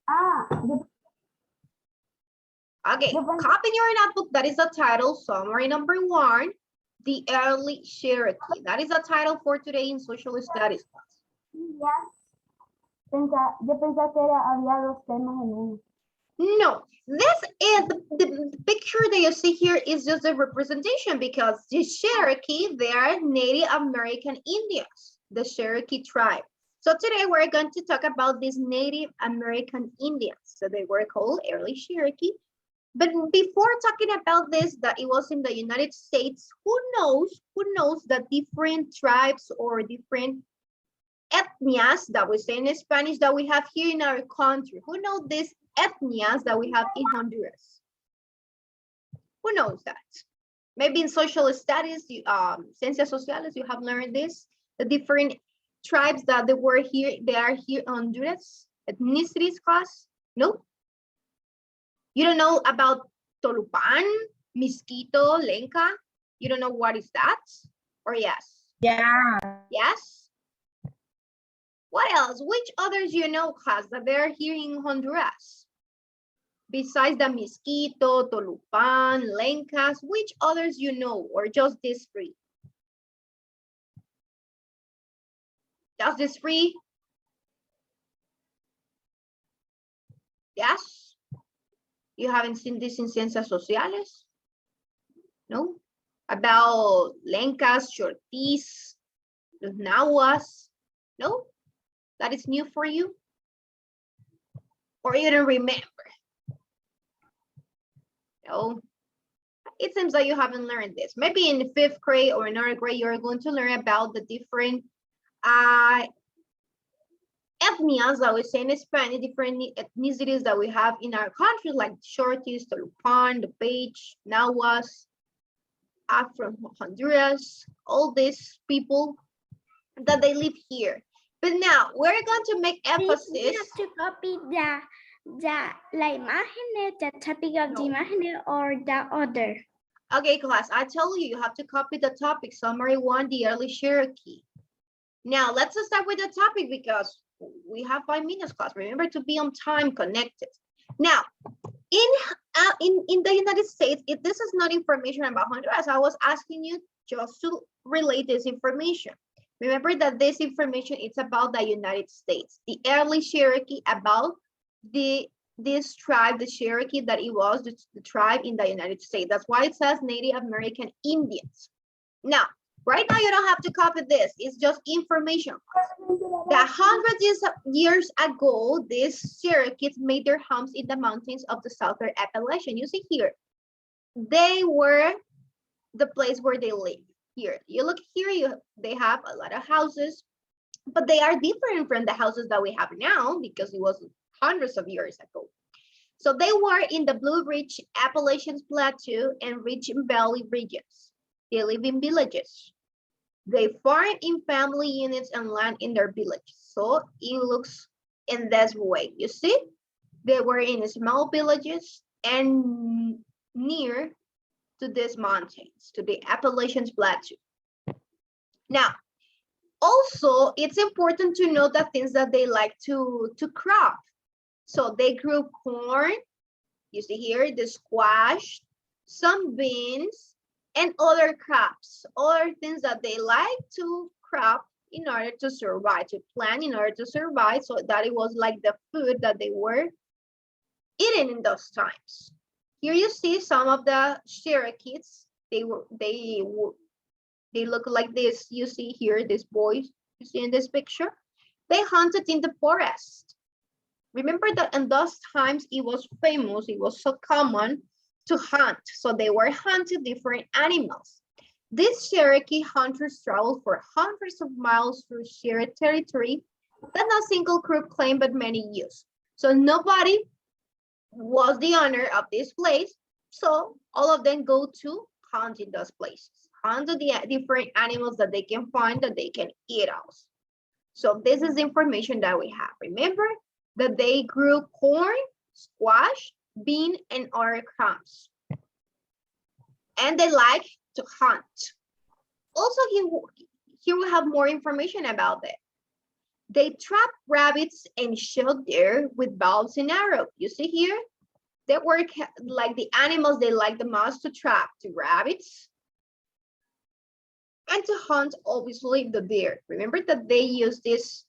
Ah, Okay, copy in your notebook. That is the title. Summary number 1, the early Cherokee. That is the title for today in social studies class. yes. Yo pensaba que había dos temas en uno. No, this is the picture that you see here is just a representation because the Cherokee, they are Native American Indians, the Cherokee tribe. So today we're going to talk about these Native American Indians. So they were called Early Cherokee. But before talking about this, that it was in the United States, who knows that different tribes or different etnias that we say in Spanish that we have here in our country? Who knows these etnias that we have in Honduras? Who knows that? Maybe in social studies, ciencias sociales, you have learned this, the different tribes that they were here, they are here in Honduras, ethnicities class? No? You don't know about Tolupan, Misquito, Lenca? You don't know what is that? Or yes? Yeah. Yes? What else? Which others you know, class, that they're here in Honduras? Besides the Misquito, Tolupan, Lencas, which others you know, or just these 3? Just these 3? Yes? You haven't seen this in Ciencias Sociales? No? About Lencas, Shortis, los Nahuas? No? That is new for you? Or you don't remember? No? It seems like you haven't learned this. Maybe in the 5th grade or in 4th grade, you're going to learn about the different ethnias that we say in Spanish, different ethnicities that we have in our country, like Shorties, Tolupan, the Page, Nahuas, from Honduras, all these people that they live here. But now we're going to make emphasis. You have to copy la imagen, the topic of the imagen, or the other. Okay, class, I tell you, you have to copy the topic, summary 1, the early Cherokee. Now let's start with the topic because we have 5 minutes, class. Remember to be on time, connected. Now, in the United States, if this is not information about Honduras, I was asking you just to relate this information. Remember that this information is about the United States, the early Cherokee, about this tribe, the Cherokee, that it was the tribe in the United States. That's why it says Native American Indians. Now, right now you don't have to copy this. It's just information. The hundreds of years ago, these Cherokees made their homes in the mountains of the southern Appalachian. You see here, they were the place where they live. Here, you look here, they have a lot of houses, but they are different from the houses that we have now because it was hundreds of years ago. So they were in the Blue Ridge Appalachian Plateau and Ridge Valley regions. They live in villages. They farm in family units and land in their village. So it looks in this way. You see, they were in small villages and near to these mountains, to the Appalachian Plateau. Now, also, it's important to know the things that they like to crop. So they grew corn, you see here, the squash, some beans, and other crops, other things that they like to crop in order to survive, to plant in order to survive, so that it was like the food that they were eating in those times. Here you see some of the Cherokees. They look like this. You see here, these boys, you see in this picture, they hunted in the forest. Remember that in those times, it was famous, it was so common to hunt. So they were hunting different animals. These Cherokee hunters traveled for hundreds of miles through shared territory that no single group claimed, but many used. So nobody was the owner of this place. So all of them go to hunt in those places, hunt the different animals that they can find that they can eat also. So this is the information that we have. Remember that they grew corn, squash, bean, and other crops. And they like to hunt. Also, here we have more information about it. They trap rabbits and shot there with bows and arrows. You see here? They work like the animals they like the most to trap the rabbits and to hunt, obviously, the deer. Remember that they use these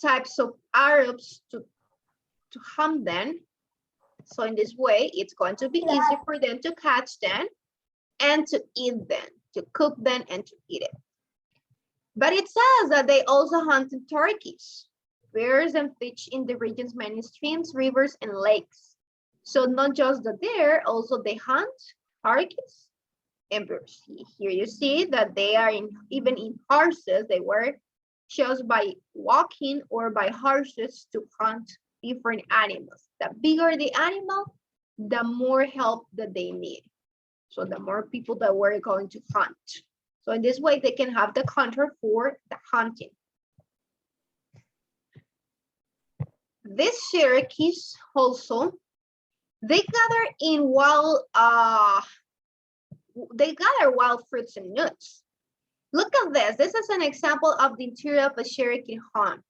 types of arrows to hunt them. So in this way, it's going to be easy for them to catch them and to eat them, to cook them and to eat it. But it says that they also hunted turkeys, bears, and fish in the region's many streams, rivers, and lakes. So not just the deer, also they hunt turkeys and bears. Here you see that they are even in horses. They were chosen by walking or by horses to hunt different animals. The bigger the animal, the more help that they need. So the more people that were going to hunt. So in this way, they can have the contract for the hunting. These Cherokees also, they gather wild fruits and nuts. Look at this. This is an example of the interior of a Cherokee home.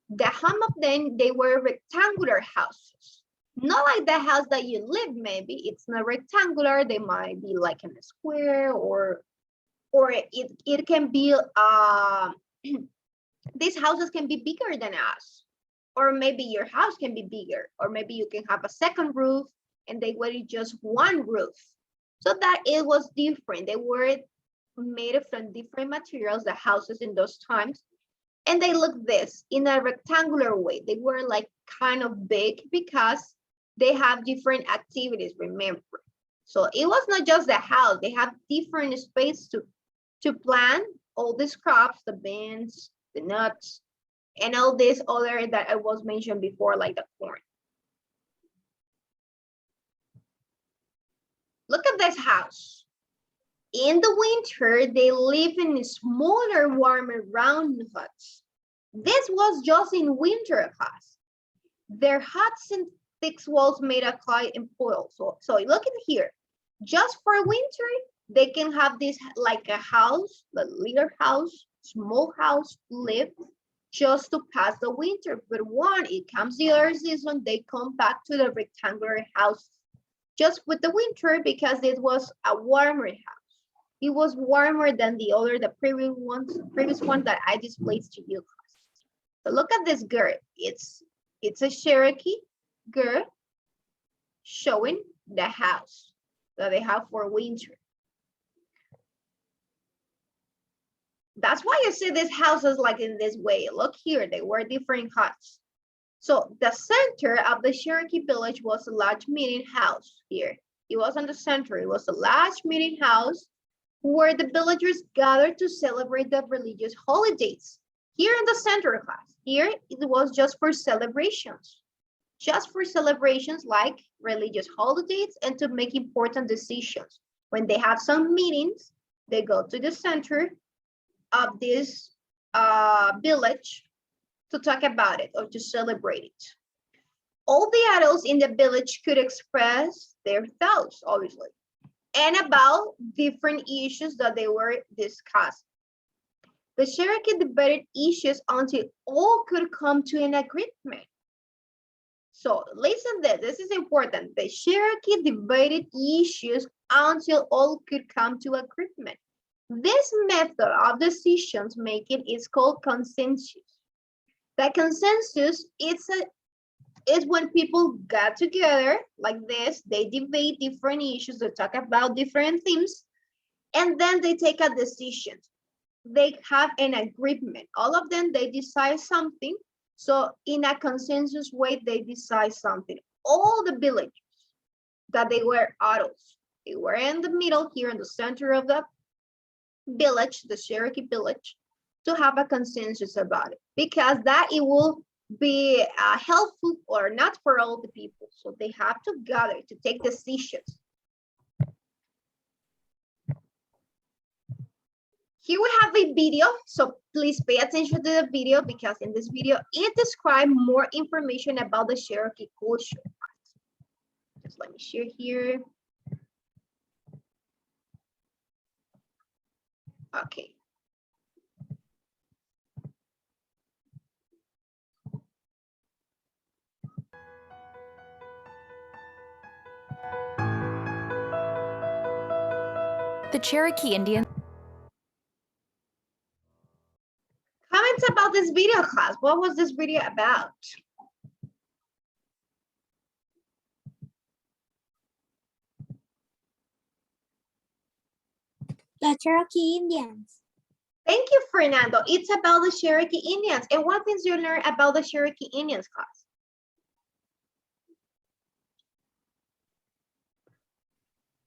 The home of them, they were rectangular houses. Not like the house that you live, maybe. It's not rectangular. They might be like in a square or it can be, these houses can be bigger than us. Or maybe your house can be bigger. Or maybe you can have a second roof and they were just one roof. So that it was different. They were made from different materials, the houses in those times. And they look this in a rectangular way. They were like kind of big because they have different activities, remember. So it was not just the house. They have different space to plant all these crops, the beans, the nuts, and all this other that I was mentioned before, like the corn. Look at this house. In the winter, they live in smaller, warmer, round huts. This was just in winter, class. Their huts and thick walls made of clay and foil. So look at here. Just for winter, they can have this like a house, a little house, small house to live just to pass the winter. But when it comes the other season, they come back to the rectangular house just with the winter because it was a warmer house. It was warmer than the previous one that I displayed to you. So look at this girl. It's a Cherokee girl showing the house that they have for winter. That's why you see these houses like in this way. Look here, they were different huts. So the center of the Cherokee village was a large meeting house here. It was on the center. It was a large meeting house where the villagers gathered to celebrate the religious holidays. Here in the center, class, here it was just for celebrations. Just for celebrations like religious holidays and to make important decisions. When they have some meetings, they go to the center of this village to talk about it or to celebrate it. All the adults in the village could express their thoughts, obviously, and about different issues that they were discussing. The Cherokee debated issues until all could come to an agreement. So listen to this, this is important. The Cherokee debated issues until all could come to agreement. This method of decisions making is called consensus. The consensus is when people got together like this, they debate different issues, they talk about different themes, and then they take a decision. They have an agreement. All of them, they decide something. So in a consensus way, they decide something. All the villagers that they were adults, they were in the middle here in the center of the village, the Cherokee village, to have a consensus about it, because that it will be helpful or not for all the people. So they have to gather to take decisions. Here we have a video, so please pay attention to the video because in this video, it describes more information about the Cherokee culture. Just let me share here. Okay. The Cherokee Indians. Comments about this video, class. What was this video about? The Cherokee Indians. Thank you, Fernando. It's about the Cherokee Indians. And what things you learn about the Cherokee Indians, class?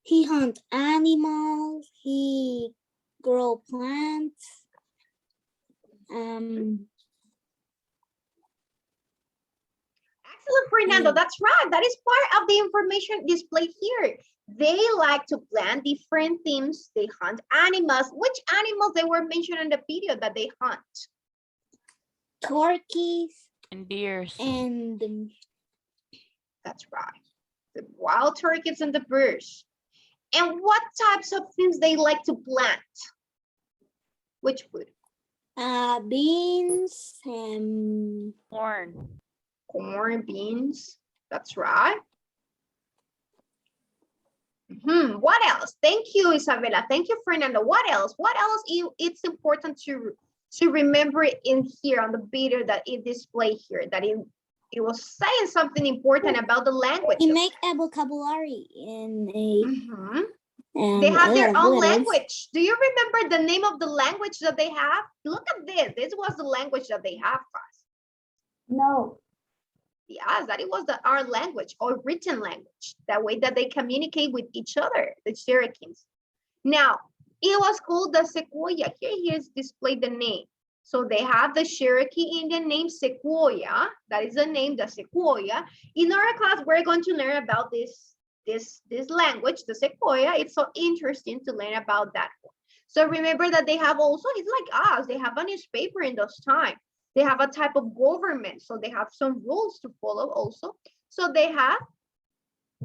He hunt animals. He grow plants. Excellent, Fernando. That's right. That is part of the information displayed here. They like to plant different things. They hunt animals. Which animals they were mentioned in the video that they hunt? Turkeys And deers. and That's right. The wild turkeys and the birds. And what types of things they like to plant? Which food? beans and Corn. Corn, beans. That's right. What else? Thank you, Isabella. Thank you, Fernando. What else? What else it's important to remember in here on the video that it displayed here, that it was saying something important about the language. he make a vocabulary in a they have their own words. language. Do you remember the name of the language that they have? Look at this. This was the language that they have, class. No. Yes, that it was our language or written language, that way that they communicate with each other, the Cherokees. Now, it was called the Sequoia. Here's displayed the name. So they have the Cherokee Indian name Sequoia. That is the name, the Sequoia. In our class, we're going to learn about this language, the Sequoia. It's so interesting to learn about that one. So remember that they have also, it's like us, they have a newspaper in those times. They have a type of government, so they have some rules to follow also. So they have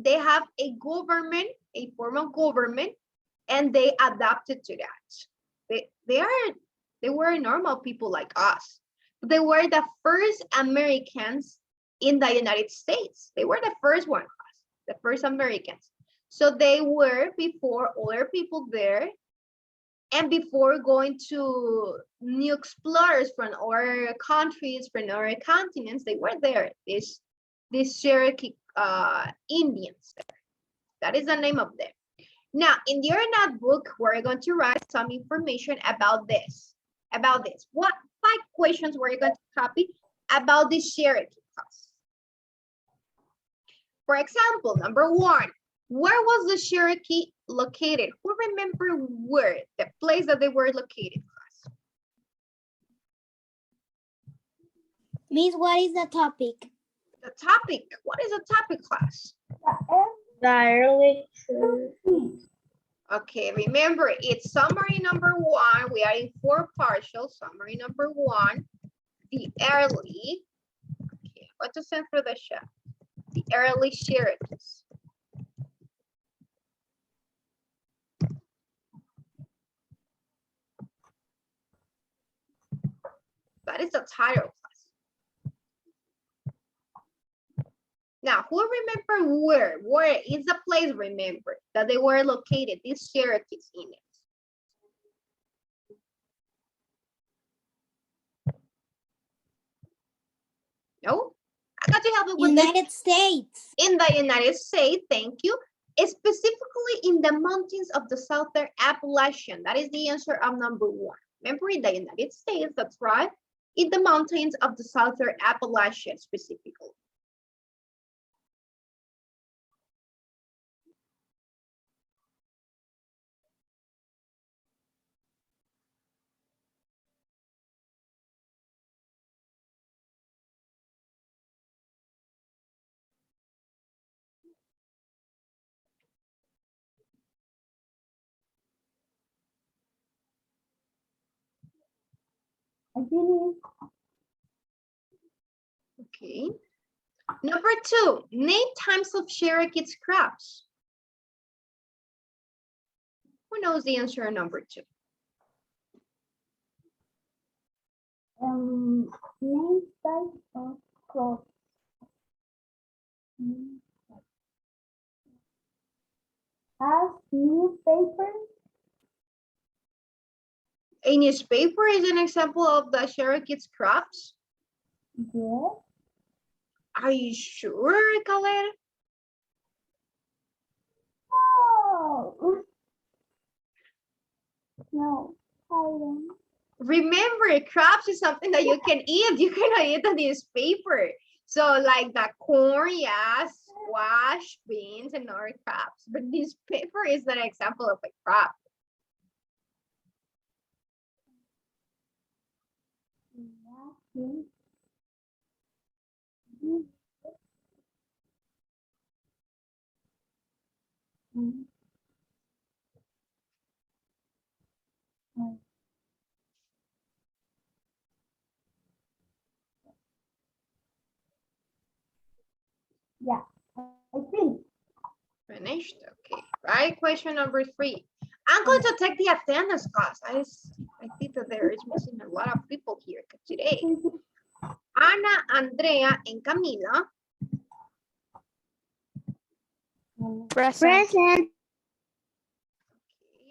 a government, a form of government, and they adapted to that. They were normal people like us. They were the first Americans in the United States. They were the first one, the first Americans. So they were before other people there. And before going to new explorers from other countries, from other continents, they were there, these Cherokee Indians. That is the name of them. Now, in your notebook, we're going to write some information about this. What 5 questions we're going to copy about the Cherokee class? For example, number 1. Where was the Cherokee located? Who remember where? The place that they were located, class? Miss, what is the topic? The topic. What is the topic, class? The early Cherokee. Okay, remember, it's summary number 1. We are in 4 partials. Summary number 1, the early. Okay, what to send for the chat? The early Cherokees. That is the title, class. Now, who remember where? Where is the place, remember, that they were located, these Cherokees in it? No? I got to help you with United States. In the United States, thank you. Specifically in the mountains of the Southern Appalachian. That is the answer of number 1. Remember, in the United States, that's right. In the mountains of the Southern Appalachian specifically. Okay. Number 2, name types of Cherokee's crops. Who knows the answer number 2? Name type of crops. as newspaper? A newspaper is an example of the Cherokee's crops. Yes. Are you sure, Caleb? Oh. No, I don't. Remember, crops is something that you can eat. You cannot eat the newspaper. So like the corn, yes, squash, beans, and other crops. But newspaper is an example of a crop. Yeah, I think. Finished? Okay. Right. Question number 3. I'm going to take the attendance class. I think that there is missing a lot of people here today. Ana, Andrea, and Camila. Present. Okay,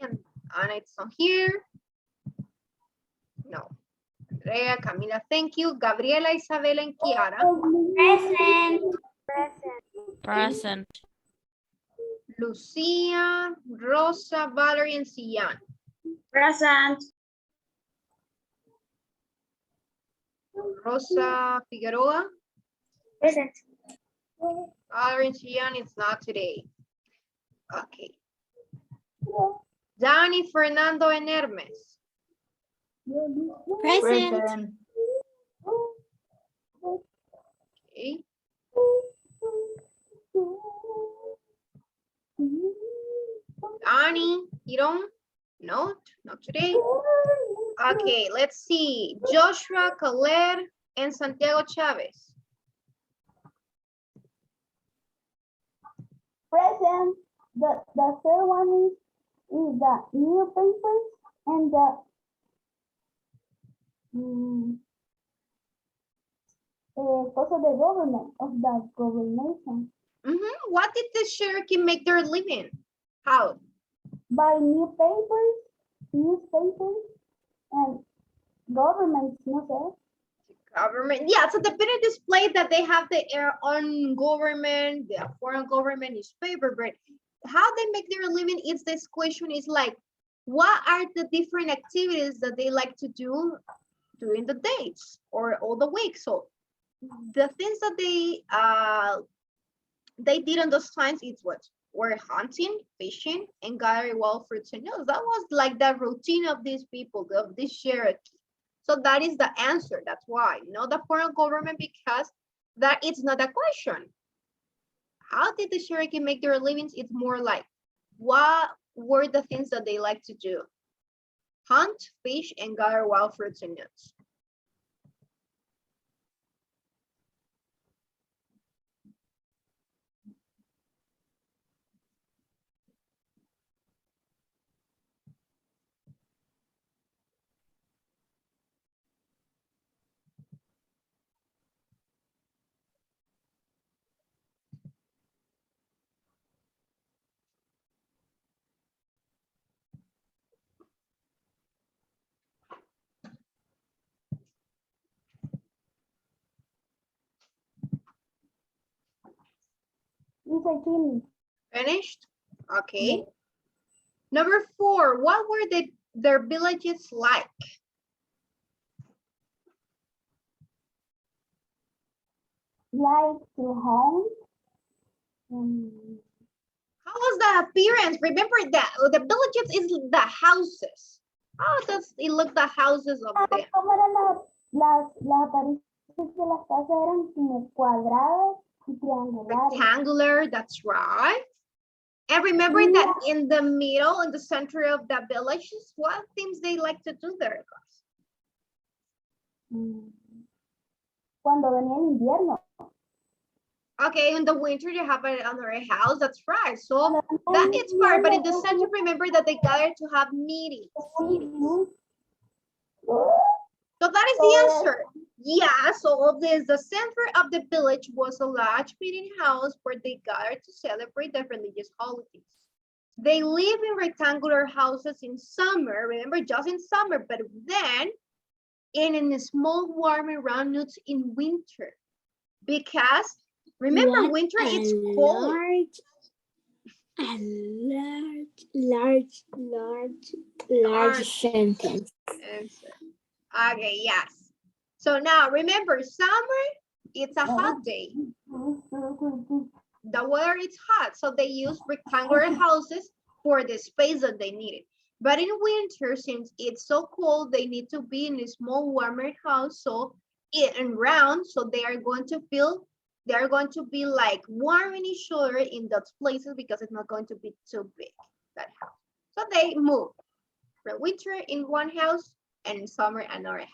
and Ana, it's not here. No. Andrea, Camila, thank you. Gabriela, Isabela, and Kiara. Present. Present. Lucia, Rosa, Valerie, and Sian. Present. Rosa Figueroa. Present. Valerie and Sian, it's not today. Okay. Danny, Fernando, and Hermes. Present. Okay. Danny, you don't? No, not today. Okay, let's see. Joshua, Caleb, and Santiago Chavez. Present. The third one is the newspapers and the also the government of the government What did the Cherokee make their living? How? by newspapers and governments, no sé. Government. Yeah, so the printed display that they have their own government, the foreign government newspaper, but how they make their living is this question is like, what are the different activities that they like to do during the days or all the week? So the things that they did on those times is what were hunting, fishing, and gathering wild fruits and nuts. That was like the routine of these people, of this Cherokee. So that is the answer. That's why, not the foreign government, because that is not a question. How did the Cherokee make their livings? It's more like, what were the things that they like to do? Hunt, fish, and gather wild fruits and nuts. Finished? Okay. Yes. Number 4, what were their villages like? Like to hunt. How was the appearance? Remember that the villages is the houses. How does it look, the houses of them? ¿Cómo eran las apariencias de las casas? Eran como cuadradas y triangulares. Rectangular, that's right. And remember that in the middle, in the center of the villages, what things they like to do there, guys? Cuando venía el invierno. Okay, in the winter they have another house, that's right. So that is part, but in the center, remember that they gather to have meetings. So that is the answer. Yeah, so the center of the village was a large meeting house where they gathered to celebrate the religious holidays. They live in rectangular houses in summer, remember, just in summer, but then in small warm round nuts in winter. Because remember, What winter a it's cold. Large sentence. Answer. Okay, yes. So now remember, summer, it's a hot day. The weather is hot, so they use rectangular houses for the space that they needed. But in winter, since it's so cold, they need to be in a small, warmer house, so and round, so they are going to be like warm in each other in those places because it's not going to be too big, that house. So they move from winter in one house and in summer another house.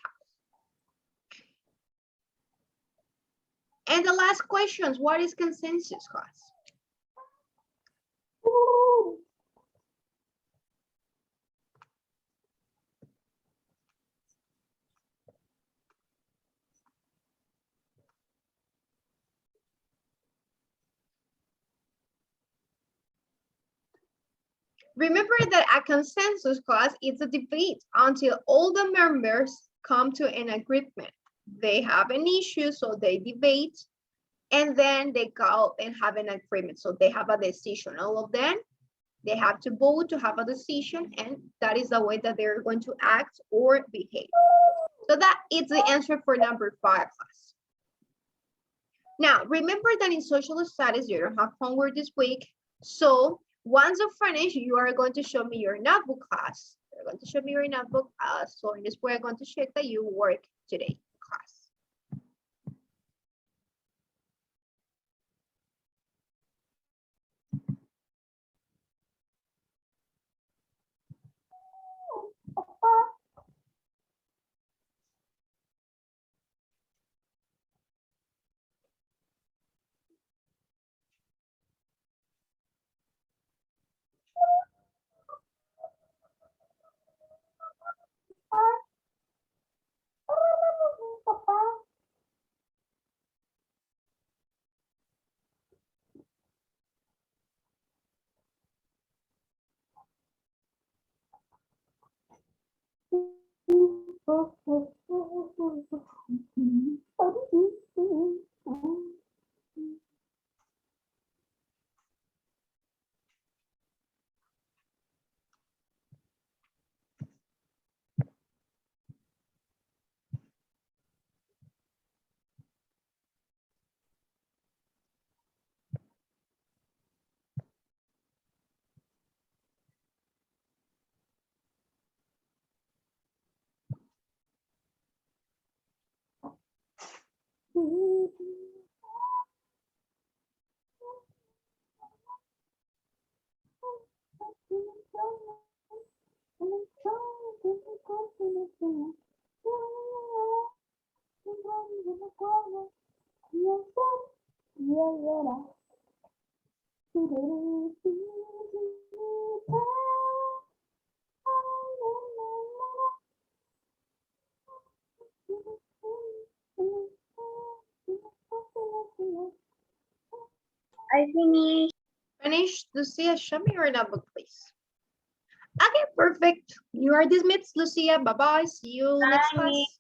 And the last questions, what is consensus, class? Remember that a consensus class is a debate until all the members come to an agreement. They have an issue, so they debate, and then they go and have an agreement. So they have a decision. All of them, they have to vote to have a decision, and that is the way that they're going to act or behave. So that is the answer for number 5, class. Now, remember that in social studies, you don't have homework this week. So once you finish, you are going to show me your notebook, class. You're going to show me your notebook. So in this way, I'm going to check that you work today, class. I finished. Finish, Lucia, show me your notebook, please. Okay, perfect. You are dismissed, Lucia. Bye-bye. See you next class.